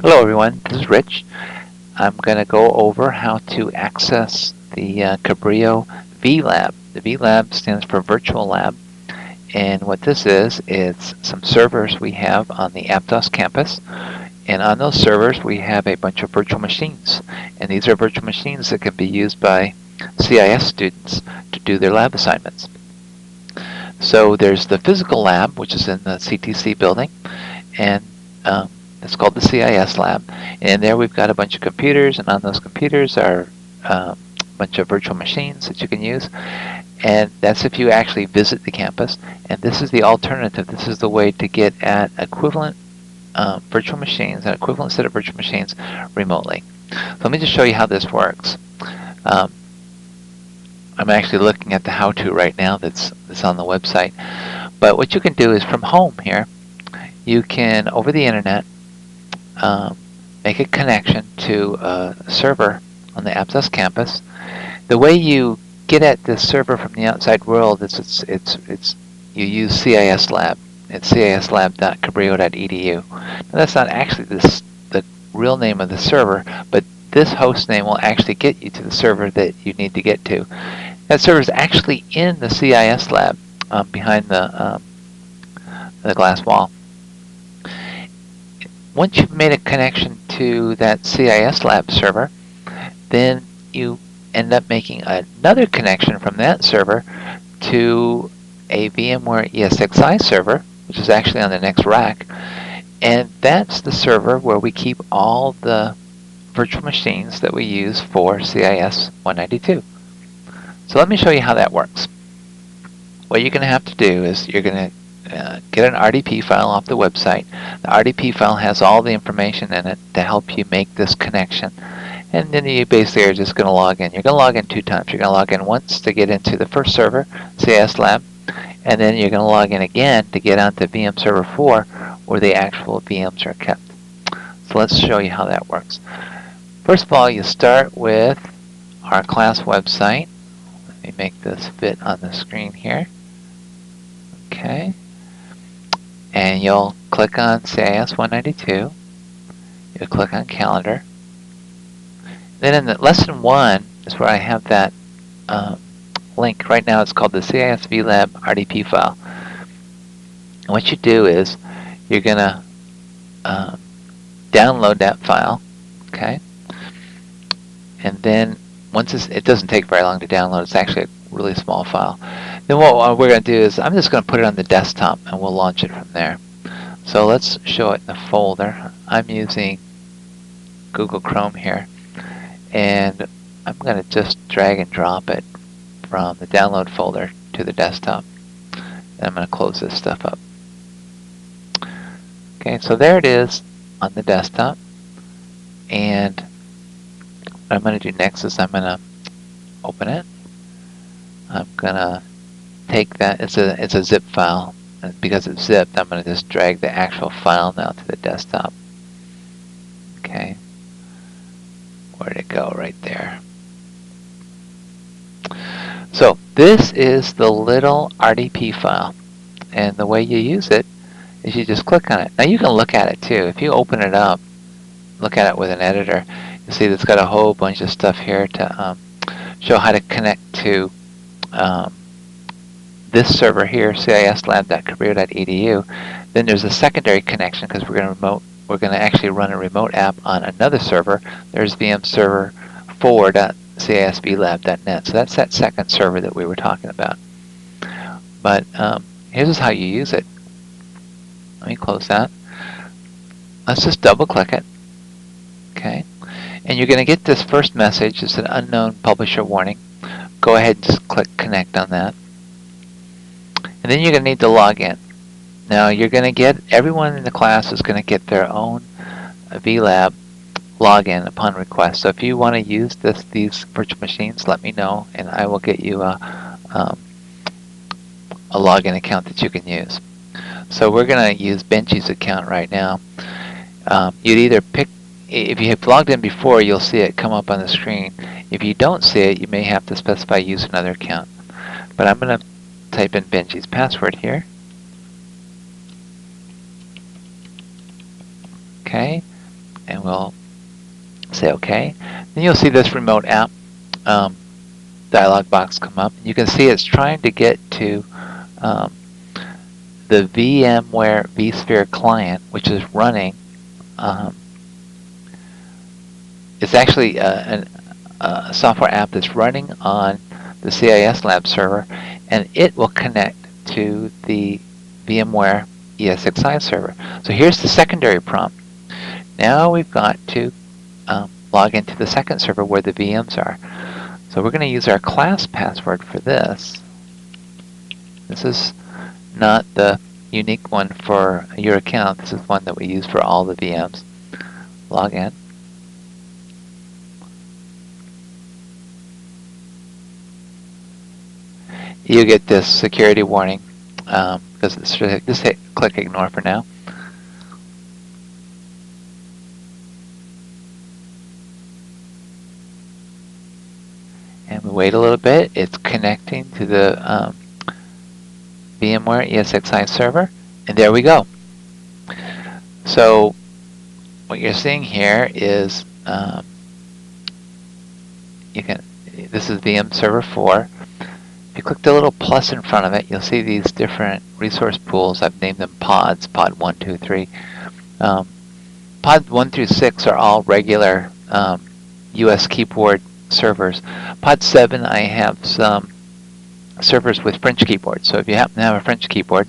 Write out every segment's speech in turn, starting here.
Hello everyone, this is Rich. I'm going to go over how to access the Cabrillo VLab. The VLab stands for Virtual Lab, and what this is, it's some servers we have on the Aptos campus, and on those servers we have a bunch of virtual machines, and these are virtual machines that can be used by CIS students to do their lab assignments. So there's the physical lab, which is in the CTC building, and it's called the CIS lab, and there we've got a bunch of computers, and on those computers are a bunch of virtual machines that you can use, and that's if you actually visit the campus. And this is the alternative. This is the way to get at equivalent virtual machines, an equivalent set of virtual machines remotely. So let me just show you how this works. I'm actually looking at the how-to right now that's on the website, but what you can do is from home here, you can, over the internet, make a connection to a server on the Aptos campus. The way you get at this server from the outside world is you use CIS Lab. It's cislab.cabrillo.edu. Now that's not actually the real name of the server, but this host name will actually get you to the server that you need to get to. That server is actually in the CIS Lab behind the glass wall. Once you've made a connection to that CIS Lab server, then you end up making another connection from that server to a VMware ESXi server, which is actually on the next rack, and that's the server where we keep all the virtual machines that we use for CIS 192. So let me show you how that works. What you're going to have to do is you're going to get an RDP file off the website. The RDP file has all the information in it to help you make this connection. And then you basically are just going to log in. You're going to log in 2 times. You're going to log in once to get into the first server, CIS Lab, and then you're going to log in again to get onto VM Server 4 where the actual VMs are kept. So let's show you how that works. First of all, you start with our class website. Let me make this fit on the screen here. Okay. And you'll click on CIS 192. You'll click on calendar. Then in the lesson 1 is where I have that link. Right now it's called the CIS VLab RDP file. And what you do is you're going to download that file. Okay. And then once it doesn't take very long to download. It's actually a really small file. Then what we're going to do is I'm just going to put it on the desktop and we'll launch it from there. So let's show it in the folder. I'm using Google Chrome here, and I'm going to just drag and drop it from the download folder to the desktop. And I'm going to close this stuff up. Okay, so there it is on the desktop, and what I'm going to do next is I'm going to open it. I'm going to take that, it's a zip file, and because it's zipped, I'm going to just drag the actual file now to the desktop. Okay, where'd it go? Right there. So this is the little RDP file, and the way you use it is you just click on it. Now you can look at it too. If you open it up, look at it with an editor, you see it's got a whole bunch of stuff here to show how to connect to this server here, cislab.cabrillo.edu. Then there's a secondary connection because we're going to actually run a remote app on another server. There's VM server 4.cisvlab.net. So that's that second server that we were talking about. But here's how you use it. Let me close that. Let's just double click it. Okay. And you're going to get this first message. It's an unknown publisher warning. Go ahead and just click connect on that. And then you're going to need to log in. Now you're going to get, everyone in the class is going to get their own VLab login upon request. So if you want to use these virtual machines, let me know and I will get you a login account that you can use. So we're going to use Benji's account right now. You'd either pick, if you have logged in before, you'll see it come up on the screen. If you don't see it, you may have to specify use another account. But I'm going to type in Benji's password here. Okay, and and we'll say OK. Then you'll see this remote app dialog box come up. You can see it's trying to get to the VMware vSphere client, which is running. It's actually a software app that's running on the CIS lab server, and it will connect to the VMware ESXi server. So here's the secondary prompt. Now we've got to log into the second server where the VMs are. So we're going to use our class password for this. This is not the unique one for your account. This is one that we use for all the VMs. Log in. You get this security warning because just click ignore for now. And we wait a little bit. It's connecting to the VMware ESXi server, and there we go. So what you're seeing here is this is VM server 4. If you click the little plus in front of it, you'll see these different resource pools. I've named them pods, pod 1, 2, 3. Pod 1 through 6 are all regular US keyboard servers. Pod 7, I have some servers with French keyboards. So if you happen to have a French keyboard,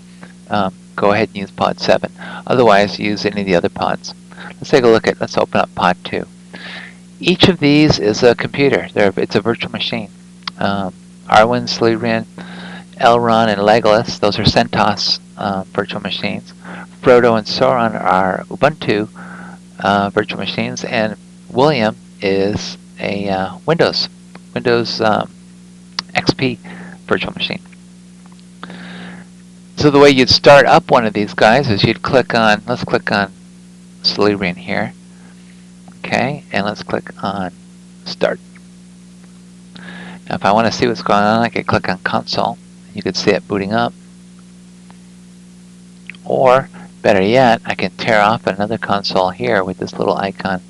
go ahead and use pod 7. Otherwise, use any of the other pods. Let's take a look at, let's open up pod 2. Each of these is a computer. It's a virtual machine. Arwen, Slytherin, Elrond, and Legolas, those are CentOS virtual machines. Frodo and Sauron are Ubuntu virtual machines, and William is a Windows XP virtual machine. So the way you'd start up one of these guys is you'd click on, let's click on Slytherin here. Okay, and let's click on Start. Now if I want to see what's going on, I could click on Console. You could see it booting up. Or, better yet, I can tear off another console here with this little icon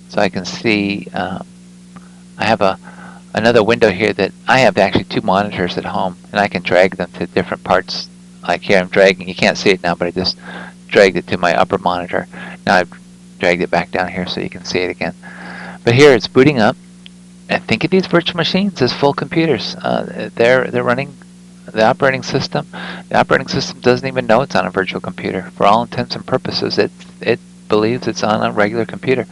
so I can see I have another window here that I have actually 2 monitors at home, and I can drag them to different parts. Like here I'm dragging, you can't see it now, but I just dragged it to my upper monitor. Now I've dragged it back down here so you can see it again. But here it's booting up. And think of these virtual machines as full computers. They're running the operating system. The operating system doesn't even know it's on a virtual computer. For all intents and purposes, it believes it's on a regular computer.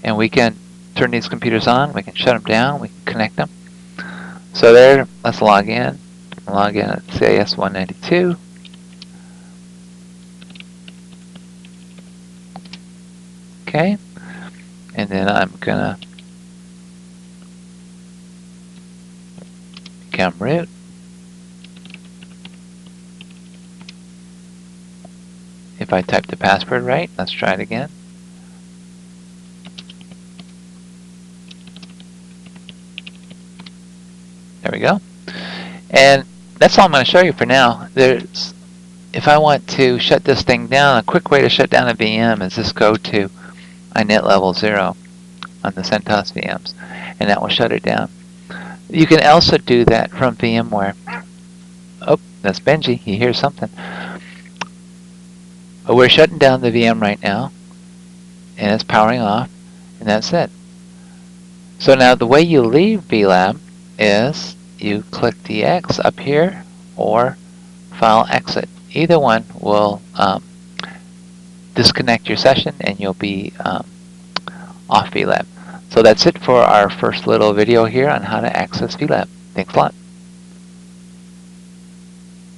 And we can turn these computers on, we can shut them down, we can connect them. So there, let's log in. Log in at CIS 192. Okay. And then I'm gonna become root. If I type the password right, let's try it again. There we go. And that's all I'm going to show you for now. If I want to shut this thing down, a quick way to shut down a VM is just go to iNet level 0 on the CentOS VMs, and that will shut it down. You can also do that from VMware. Oh, that's Benji. He hears something. But we're shutting down the VM right now, and it's powering off, and that's it. So now the way you leave VLab is you click the X up here or File Exit. Either one will disconnect your session and you'll be off VLab. So that's it for our first little video here on how to access VLab. Thanks a lot.